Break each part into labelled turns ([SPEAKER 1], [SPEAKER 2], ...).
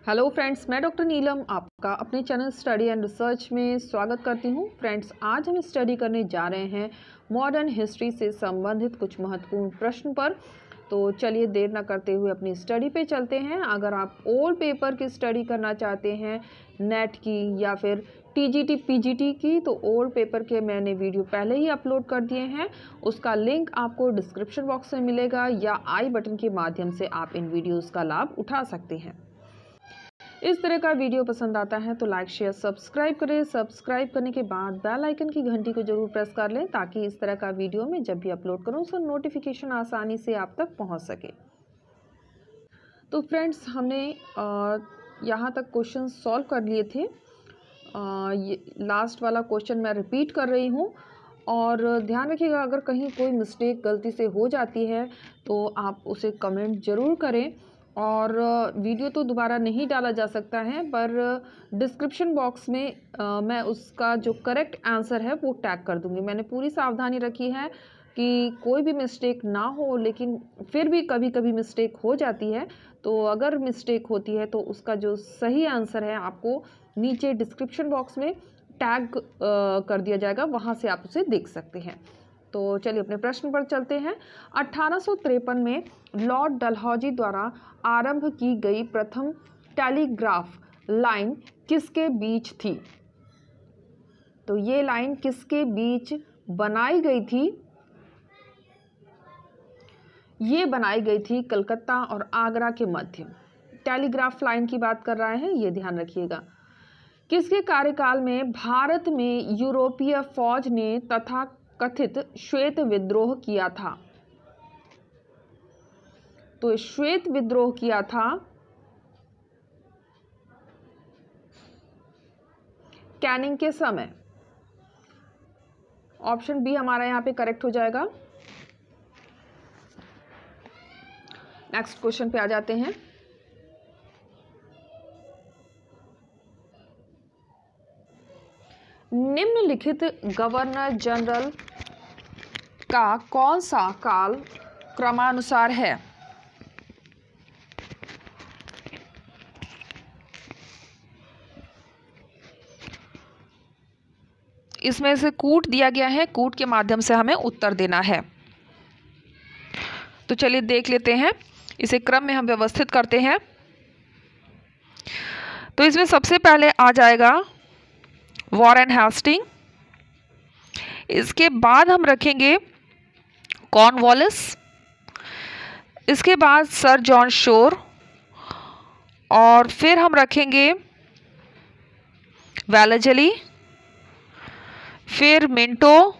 [SPEAKER 1] Hello friends, मैं doctor नीलम आपका अपने चैनल स्टडी एंड रिसर्च में स्वागत करती हूं। फ्रेंड्स, आज हम स्टडी करने जा रहे हैं मॉडर्न हिस्ट्री से संबंधित कुछ महत्वपूर्ण प्रश्न पर। तो चलिए देर ना करते हुए अपनी स्टडी पे चलते हैं। अगर आप ओल्ड पेपर की स्टडी करना चाहते हैं, नेट की या फिर टीजीटी पीजीटी की, तो ओल्ड पेपर के मैंने वीडियो पहले ही अपलोड कर दिए हैं। उसका लिंक आपको डिस्क्रिप्शन बॉक्स में मिलेगा या आई बटन के माध्यम से आप इन वीडियोज़ का लाभ उठा सकते हैं। इस तरह का वीडियो पसंद आता है तो लाइक शेयर सब्सक्राइब करें। सब्सक्राइब करने के बाद बेल आइकन की घंटी को जरूर प्रेस कर लें ताकि इस तरह का वीडियो मैं जब भी अपलोड करूं उसका नोटिफिकेशन आसानी से आप तक पहुंच सके। तो फ्रेंड्स, हमने यहाँ तक क्वेश्चन सॉल्व कर लिए थे। ये लास्ट वाला क्वेश्चन मैं रिपीट कर रही हूँ और ध्यान रखिएगा, अगर कहीं कोई मिस्टेक गलती से हो जाती है तो आप उसे कमेंट ज़रूर करें। और वीडियो तो दोबारा नहीं डाला जा सकता है, पर डिस्क्रिप्शन बॉक्स में मैं उसका जो करेक्ट आंसर है वो टैग कर दूंगी। मैंने पूरी सावधानी रखी है कि कोई भी मिस्टेक ना हो, लेकिन फिर भी कभी कभी मिस्टेक हो जाती है। तो अगर मिस्टेक होती है तो उसका जो सही आंसर है आपको नीचे डिस्क्रिप्शन बॉक्स में टैग कर दिया जाएगा, वहाँ से आप उसे देख सकते हैं। तो चलिए अपने प्रश्न पर चलते हैं। 1853 में लॉर्ड डलहौजी द्वारा आरंभ की गई प्रथम टेलीग्राफ लाइन किसके बीच थी? तो ये लाइन किसके बीच बनाई गई थी? ये बनाई गई थी कलकत्ता और आगरा के मध्य। टेलीग्राफ लाइन की बात कर रहे हैं, ये ध्यान रखिएगा। किसके कार्यकाल में भारत में यूरोपीय फौज ने तथा कथित श्वेत विद्रोह किया था? तो श्वेत विद्रोह किया था कैनिंग के समय। ऑप्शन बी हमारा यहां पे करेक्ट हो जाएगा। नेक्स्ट क्वेश्चन पे आ जाते हैं। निम्नलिखित गवर्नर जनरल का कौन सा काल क्रमानुसार है? इसमें से कूट दिया गया है, कूट के माध्यम से हमें उत्तर देना है। तो चलिए देख लेते हैं, इसे क्रम में हम व्यवस्थित करते हैं। तो इसमें सबसे पहले आ जाएगा वॉरेन हेस्टिंग। इसके बाद हम रखेंगे कॉर्नवालिस। इसके बाद सर जॉन शोर, और फिर हम रखेंगे वेलेजली, फिर मिंटो,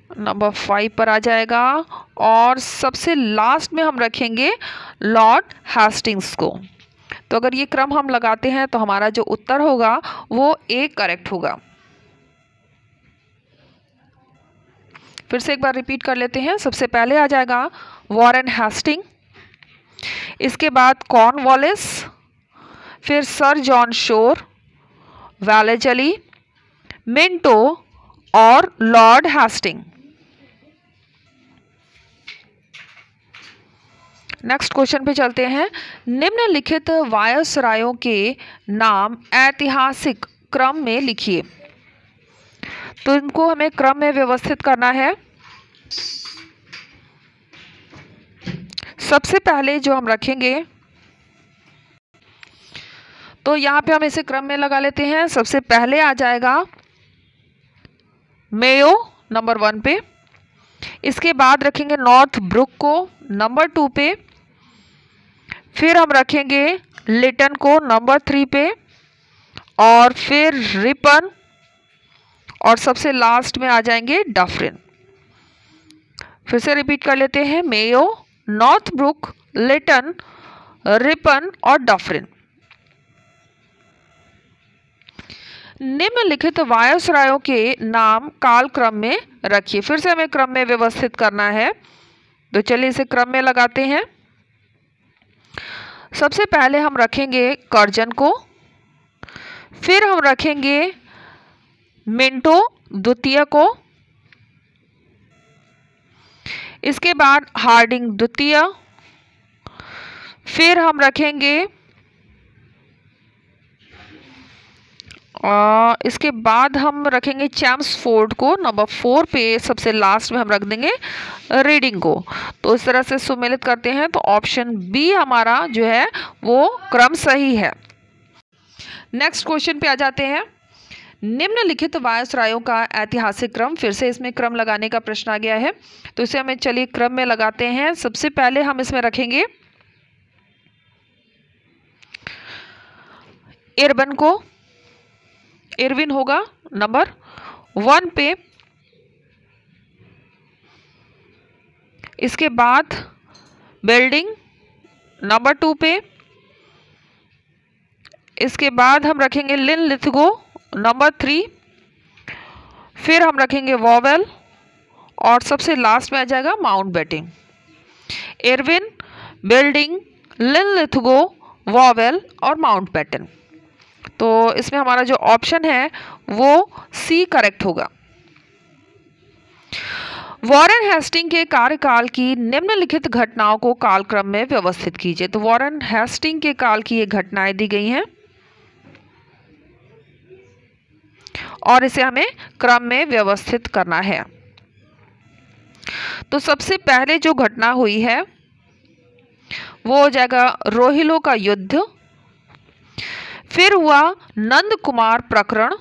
[SPEAKER 1] नंबर 5 पर आ जाएगा, और सबसे लास्ट में हम रखेंगे लॉर्ड हेस्टिंग्स को। तो अगर ये क्रम हम लगाते हैं तो हमारा जो उत्तर होगा वो ए करेक्ट होगा। फिर से एक बार रिपीट कर लेते हैं। सबसे पहले आ जाएगा वॉरेन हेस्टिंग, इसके बाद कॉर्नवालिस, फिर sir John Shore, Wellesley, Minto और लॉर्ड हेस्टिंग। नेक्स्ट क्वेश्चन पे चलते हैं। निम्नलिखित वायसरायों के नाम ऐतिहासिक क्रम में लिखिए। तो इनको हमें क्रम में व्यवस्थित करना है। सबसे पहले जो हम रखेंगे, तो यहाँ पे हम इसे क्रम में लगा लेते हैं। सबसे पहले आ जाएगा मेयो नंबर 1 पे। इसके बाद रखेंगे नॉर्थ ब्रुक को नंबर 2 पे। फिर हम रखेंगे लिटन को नंबर 3 पे, और फिर रिपन, और सबसे लास्ट में आ जाएंगे डफरिन। फिर से रिपीट कर लेते हैं। Mayo, Northbrook, Lytton, Ripon और डफरिन। निम्नलिखित वायसरायों के नाम कालक्रम में रखिए। फिर से हमें क्रम में व्यवस्थित करना है, तो चलिए इसे क्रम में लगाते हैं। सबसे पहले हम रखेंगे कर्जन को, फिर हम रखेंगे मिंटो द्वितीय को, इसके बाद हार्डिंग द्वितीय, फिर हम रखेंगे इसके बाद हम रखेंगे चैम्सफोर्ड को नंबर 4 पे, सबसे लास्ट में हम रख देंगे रीडिंग को। तो इस तरह से सुमेलित करते हैं तो ऑप्शन बी हमारा जो है वो क्रम सही है। नेक्स्ट क्वेश्चन पे आ जाते हैं। निम्नलिखित वायसरायों का ऐतिहासिक क्रम, फिर से इसमें क्रम लगाने का प्रश्न आ गया है, तो इसे हमें चलिए क्रम में लगाते हैं। सबसे पहले हम इसमें रखेंगे इरबन को, इरविन होगा नंबर 1 पे। इसके बाद बिल्डिंग नंबर 2 पे। इसके बाद हम रखेंगे लिनलिथगो नंबर 3। फिर हम रखेंगे वॉवेल और सबसे लास्ट में आ जाएगा Mountbatten. Irwin, building, Linlithgow, vowel और माउंटबेटन। तो इसमें हमारा जो ऑप्शन है वो सी करेक्ट होगा। वॉरेन हेस्टिंग के कार्यकाल की निम्नलिखित घटनाओं को कालक्रम में व्यवस्थित कीजिए। तो वॉरेन हेस्टिंग के काल की ये घटनाएं दी गई हैं और इसे हमें क्रम में व्यवस्थित करना है। तो सबसे पहले जो घटना हुई है वो हो जाएगा रोहिलो का युद्ध। फिर हुआ नंद कुमार प्रकरण।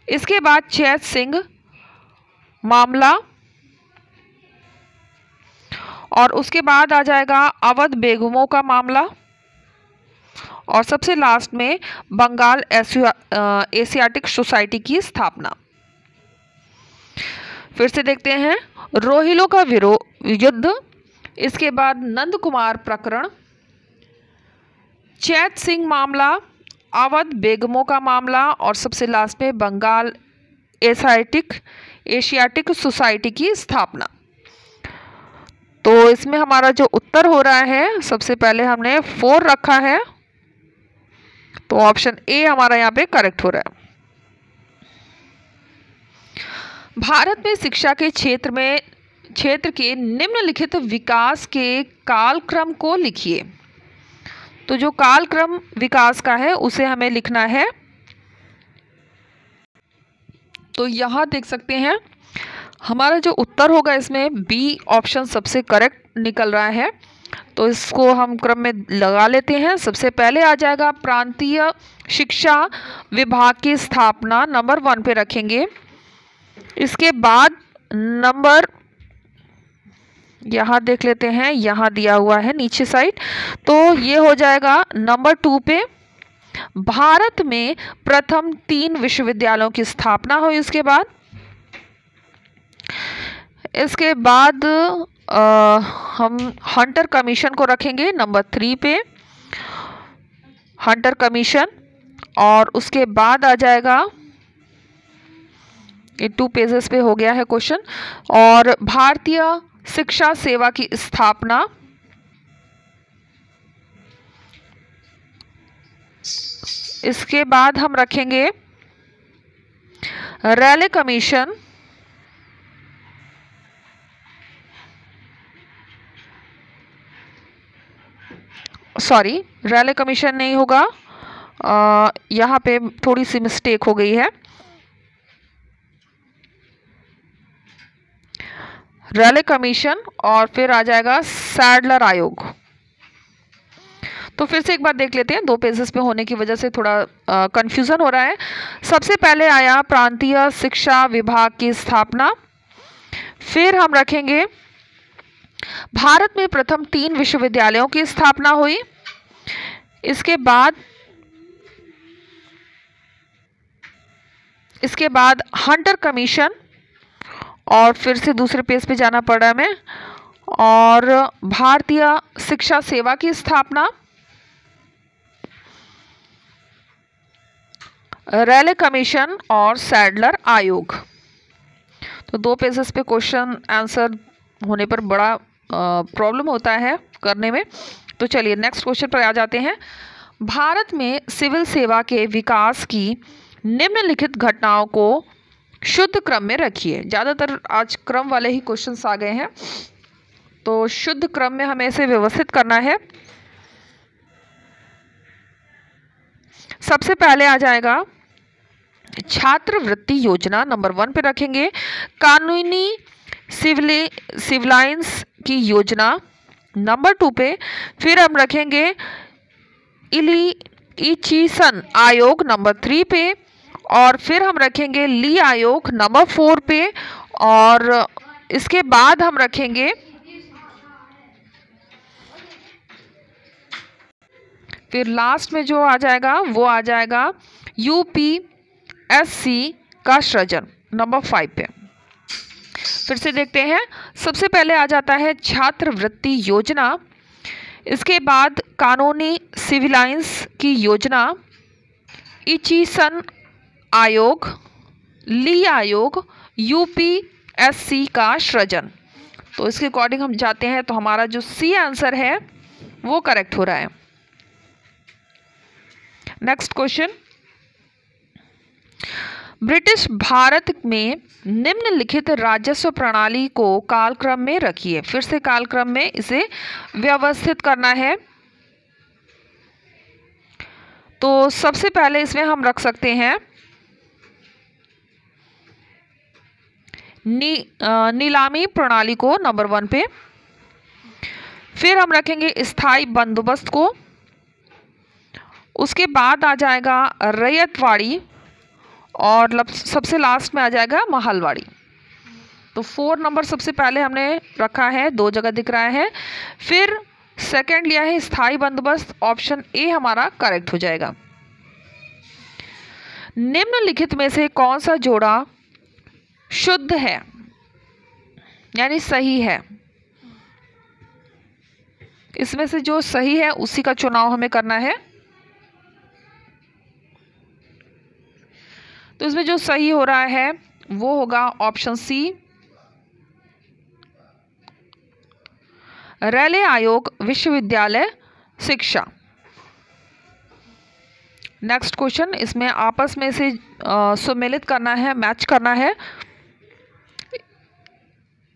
[SPEAKER 1] इसके बाद चैत सिंह मामला और उसके बाद आ जाएगा अवध बेगमों का मामला और सबसे लास्ट में बंगाल एशियाटिक सोसाइटी की स्थापना। फिर से देखते हैं, रोहिलो का युद्ध, इसके बाद नंद कुमार प्रकरण, चैत सिंह मामला, अवध बेगमों का मामला और सबसे लास्ट में बंगाल एशियाटिक सोसाइटी की स्थापना। तो इसमें हमारा जो उत्तर हो रहा है, सबसे पहले हमने 4 रखा है, तो ऑप्शन ए हमारा यहाँ पे करेक्ट हो रहा है। भारत में शिक्षा के क्षेत्र के निम्नलिखित विकास के कालक्रम को लिखिए। तो जो कालक्रम विकास का है उसे हमें लिखना है। तो यहाँ देख सकते हैं हमारा जो उत्तर होगा इसमें बी ऑप्शन सबसे करेक्ट निकल रहा है। तो इसको हम क्रम में लगा लेते हैं। सबसे पहले आ जाएगा प्रांतीय शिक्षा विभाग की स्थापना, नंबर 1 पे रखेंगे। इसके बाद नंबर यहाँ देख लेते हैं, यहाँ दिया हुआ है नीचे साइड, तो ये हो जाएगा नंबर 2 पे। भारत में प्रथम 3 विश्वविद्यालयों की स्थापना हुई। इसके बाद हम हंटर कमीशन को रखेंगे नंबर 3 पे, हंटर कमीशन। और उसके बाद आ जाएगा, ये 2 पेजेस पे हो गया है क्वेश्चन, और भारतीय शिक्षा सेवा की स्थापना। इसके बाद हम रखेंगे Raleigh commission, sorry Raleigh commission नहीं होगा, यहाँ पे थोड़ी सी मिस्टेक हो गई है। रैले कमीशन और फिर आ जाएगा सैडलर आयोग। तो फिर से एक बार देख लेते हैं, 2 पेजेस पे होने की वजह से थोड़ा कंफ्यूजन हो रहा है। सबसे पहले आया प्रांतीय शिक्षा विभाग की स्थापना। फिर हम रखेंगे भारत में प्रथम 3 विश्वविद्यालयों की स्थापना हुई। इसके बाद हंटर कमीशन, और फिर से दूसरे पेज पे जाना पड़ा हमें, और भारतीय शिक्षा सेवा की स्थापना, रैले कमीशन और सैडलर आयोग। तो 2 पेजेस पे क्वेश्चन आंसर होने पर बड़ा प्रॉब्लम होता है करने में। तो चलिए नेक्स्ट क्वेश्चन पर आ जाते हैं। भारत में सिविल सेवा के विकास की निम्नलिखित घटनाओं को शुद्ध क्रम में रखिए। ज़्यादातर आज क्रम वाले ही क्वेश्चंस आ गए हैं। तो शुद्ध क्रम में हमें इसे व्यवस्थित करना है। सबसे पहले आ जाएगा छात्रवृत्ति योजना, नंबर 1 पे रखेंगे। कानूनी सिविलाइंस की योजना नंबर 2 पे। फिर हम रखेंगे इचीसन आयोग नंबर 3 पे। और फिर हम रखेंगे ली आयोग नंबर 4 पे। और इसके बाद हम रखेंगे फिर लास्ट में जो आ जाएगा वो आ जाएगा यूपीएससी का सृजन नंबर 5 पे। फिर से देखते हैं, सबसे पहले आ जाता है छात्रवृत्ति योजना, इसके बाद कानूनी सिविलाइंस की योजना, इचीसन आयोग, ली आयोग, यूपीएससी का सृजन। तो इसके अकॉर्डिंग हम जाते हैं तो हमारा जो सी आंसर है वो करेक्ट हो रहा है। नेक्स्ट क्वेश्चन, ब्रिटिश भारत में निम्नलिखित राजस्व प्रणाली को कालक्रम में रखिए। फिर से कालक्रम में इसे व्यवस्थित करना है। तो सबसे पहले इसमें हम रख सकते हैं नीलामी प्रणाली को नंबर 1 पे। फिर हम रखेंगे स्थायी बंदोबस्त को। उसके बाद आ जाएगा रैयतवाड़ी और सबसे लास्ट में आ जाएगा महलवाड़ी। तो 4 नंबर सबसे पहले हमने रखा है, 2 जगह दिख रहा है। फिर सेकंड लिया है स्थायी बंदोबस्त, ऑप्शन ए हमारा करेक्ट हो जाएगा। निम्नलिखित में से कौन सा जोड़ा शुद्ध है यानी सही है? इसमें से जो सही है उसी का चुनाव हमें करना है। तो इसमें जो सही हो रहा है वो होगा ऑप्शन सी, रेले आयोग विश्वविद्यालय शिक्षा। नेक्स्ट क्वेश्चन, इसमें आपस में से सुमेलित करना है, मैच करना है।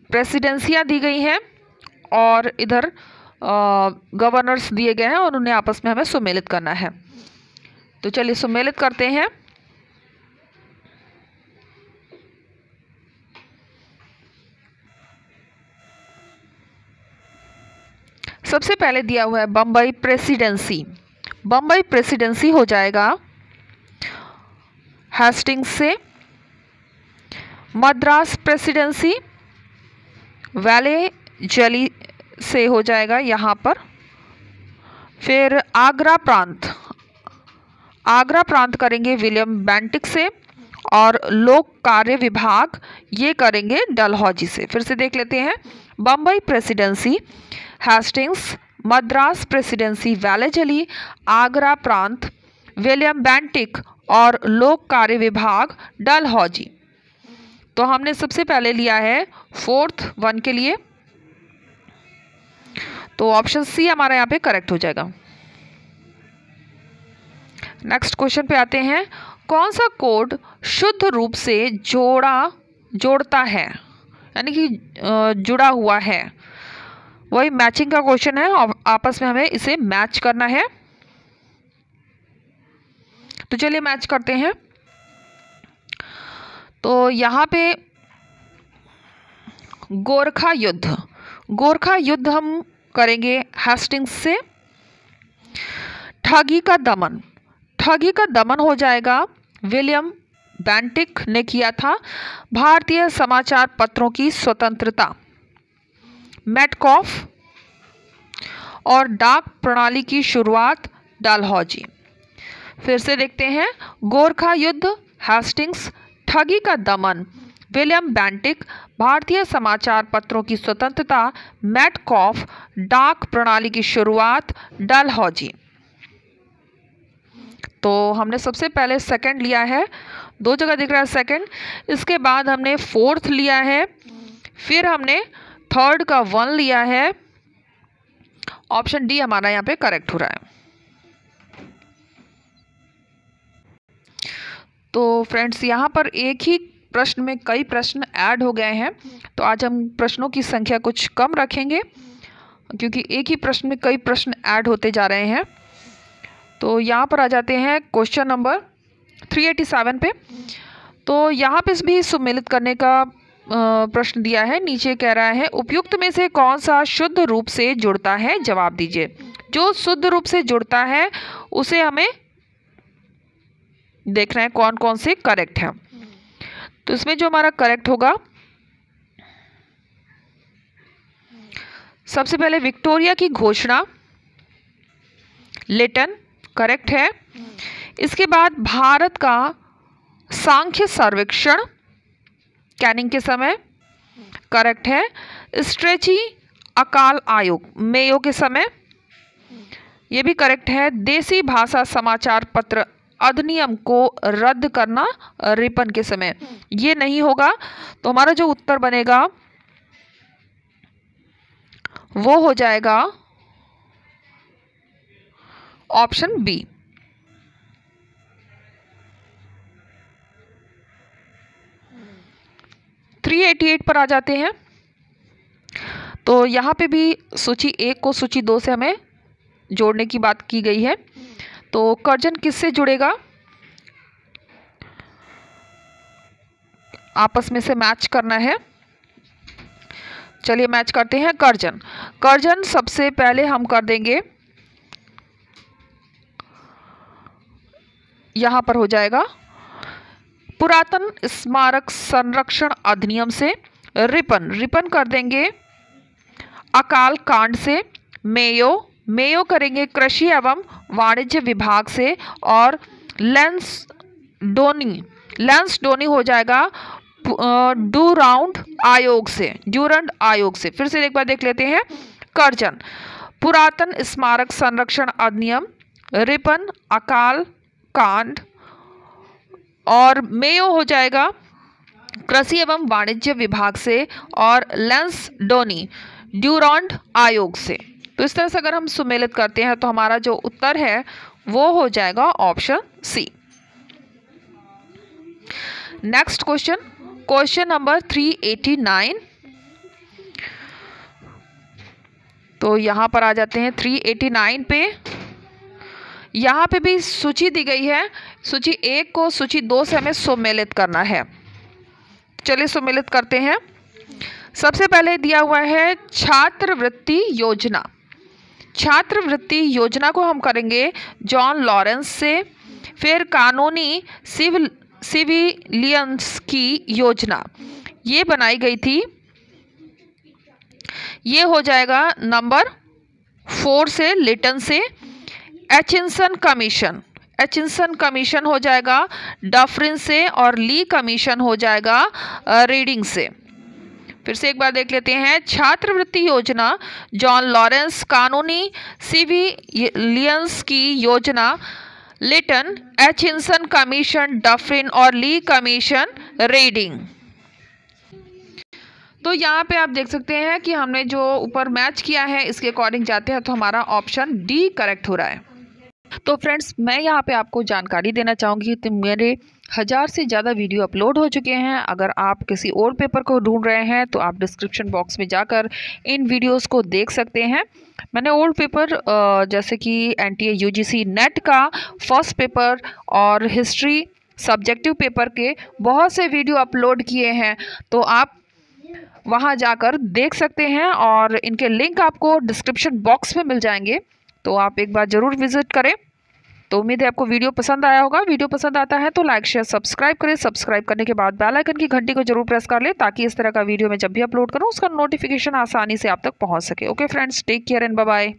[SPEAKER 1] प्रेसिडेंसियां दी गई हैं और इधर गवर्नर्स दिए गए हैं और उन्हें आपस में हमें सुमेलित करना है। तो चलिए सुमेलित करते हैं। सबसे पहले दिया हुआ है बम्बई प्रेसिडेंसी। बम्बई प्रेसिडेंसी हो जाएगा हेस्टिंग्स से। मद्रास प्रेसिडेंसी वैले जेली से हो जाएगा यहाँ पर। फिर आगरा प्रांत करेंगे विलियम बेंटिक से। और लोक कार्य विभाग ये करेंगे डलहौजी से। फिर से देख लेते हैं, Bombay presidency Hastings, Madras presidency Wellesley, Agra प्रांत विलियम बेंटिक और लोक कार्य विभाग डलहौजी। तो हमने सबसे पहले लिया है 4th 1 के लिए, तो ऑप्शन सी हमारा यहाँ पे करेक्ट हो जाएगा। नेक्स्ट क्वेश्चन पे आते हैं, कौन सा कोड शुद्ध रूप से जोड़ता है यानी कि जुड़ा हुआ है? वही मैचिंग का क्वेश्चन है और आपस में हमें इसे मैच करना है। तो चलिए मैच करते हैं। तो यहाँ पे गोरखा युद्ध हम करेंगे हेस्टिंग्स से। ठगी का दमन हो जाएगा, विलियम बेंटिक ने किया था। भारतीय समाचार पत्रों की स्वतंत्रता, मेटकॉफ। और डाक प्रणाली की शुरुआत, डलहौजी। फिर से देखते हैं, गोरखा युद्ध, हेस्टिंग्स, ठगी का दमन, विलियम बेंटिक, भारतीय समाचार पत्रों की स्वतंत्रता, मेटकॉफ, डाक प्रणाली की शुरुआत, डलहौजी। तो हमने सबसे पहले सेकंड लिया है, 2 जगह दिख रहा है सेकंड। इसके बाद हमने 4th लिया है, फिर हमने 3rd का 1 लिया है। ऑप्शन डी हमारा यहाँ पे करेक्ट हो रहा है। तो फ्रेंड्स, यहाँ पर एक ही प्रश्न में कई प्रश्न ऐड हो गए हैं, तो आज हम प्रश्नों की संख्या कुछ कम रखेंगे क्योंकि एक ही प्रश्न में कई प्रश्न ऐड होते जा रहे हैं। तो यहाँ पर आ जाते हैं क्वेश्चन नंबर 387 पे। तो यहाँ पे भी सुमेलित करने का प्रश्न दिया है। नीचे कह रहा है उपयुक्त में से कौन सा शुद्ध रूप से जुड़ता है, जवाब दीजिए। जो शुद्ध रूप से जुड़ता है उसे हमें देखना है कौन कौन से करेक्ट है। तो इसमें जो हमारा करेक्ट होगा, सबसे पहले विक्टोरिया की घोषणा, लिटन करेक्ट है। इसके बाद भारत का सांख्य सर्वेक्षण कैनिंग के समय करेक्ट है। स्ट्रेची अकाल आयोग मेयो के समय ये भी करेक्ट है। देसी भाषा समाचार पत्र अधिनियम को रद्द करना रिपन के समय ये नहीं होगा। तो हमारा जो उत्तर बनेगा वो हो जाएगा ऑप्शन बी। थ्री 388 पर आ जाते हैं। तो यहाँ पे भी सूची 1 को सूची 2 से हमें जोड़ने की बात की गई है। तो कर्जन किससे जुड़ेगा, आपस में से मैच करना है। चलिए मैच करते हैं। कर्जन सबसे पहले हम कर देंगे, यहां पर हो जाएगा पुरातन स्मारक संरक्षण अधिनियम से। रिपन कर देंगे अकाल कांड से। मेयो करेंगे कृषि एवं वाणिज्य विभाग से। और लेंसडोनी हो जाएगा डूरांड आयोग से। फिर से एक बार देख लेते हैं। कर्जन पुरातन स्मारक संरक्षण अधिनियम, रिपन अकाल कांड, और मेयो हो जाएगा कृषि एवं वाणिज्य विभाग से, और लेंसडोनी डूरांड आयोग से। तो इस तरह से अगर हम सुमेलित करते हैं तो हमारा जो उत्तर है वो हो जाएगा option C. Next question number 389। तो यहां पर आ जाते हैं 389 पे। यहाँ पे भी सूची दी गई है। सूची 1 को सूची 2 से हमें सुमेलित करना है। चलिए सुमेलित करते हैं। सबसे पहले दिया हुआ है छात्रवृत्ति योजना। छात्रवृत्ति योजना को हम करेंगे जॉन लॉरेंस से। फिर कानूनी सिविलियंस की योजना ये बनाई गई थी, ये हो जाएगा नंबर 4 से लिटन से। एचिंसन कमीशन हो जाएगा डफरिन से, और ली कमीशन हो जाएगा रीडिंग से। फिर से एक बार देख लेते हैं। छात्रवृत्ति योजना जॉन लॉरेंस, कानूनी सिविलियंस की योजना लिटन, एचिंसन कमीशन डफरिन, और ली कमीशन रीडिंग। तो यहाँ पे आप देख सकते हैं कि हमने जो ऊपर मैच किया है इसके अकॉर्डिंग जाते हैं तो हमारा ऑप्शन डी करेक्ट हो रहा है। तो फ्रेंड्स, मैं यहाँ पे आपको जानकारी देना चाहूँगी कि मेरे 1000 से ज़्यादा वीडियो अपलोड हो चुके हैं। अगर आप किसी और पेपर को ढूंढ रहे हैं तो आप डिस्क्रिप्शन बॉक्स में जाकर इन वीडियोस को देख सकते हैं। मैंने ओल्ड पेपर जैसे कि NTA UGC नेट का फर्स्ट पेपर और हिस्ट्री सब्जेक्टिव पेपर के बहुत से वीडियो अपलोड किए हैं, तो आप वहाँ जाकर देख सकते हैं और इनके लिंक आपको डिस्क्रिप्शन बॉक्स में मिल जाएंगे। तो आप एक बार ज़रूर विजिट करें। तो उम्मीद है आपको वीडियो पसंद आया होगा। वीडियो पसंद आता है तो लाइक शेयर सब्सक्राइब करें। सब्सक्राइब करने के बाद बेल आइकन की घंटी को जरूर प्रेस कर लें ताकि इस तरह का वीडियो मैं जब भी अपलोड करूं उसका नोटिफिकेशन आसानी से आप तक पहुंच सके। Okay friends, take care and bye bye.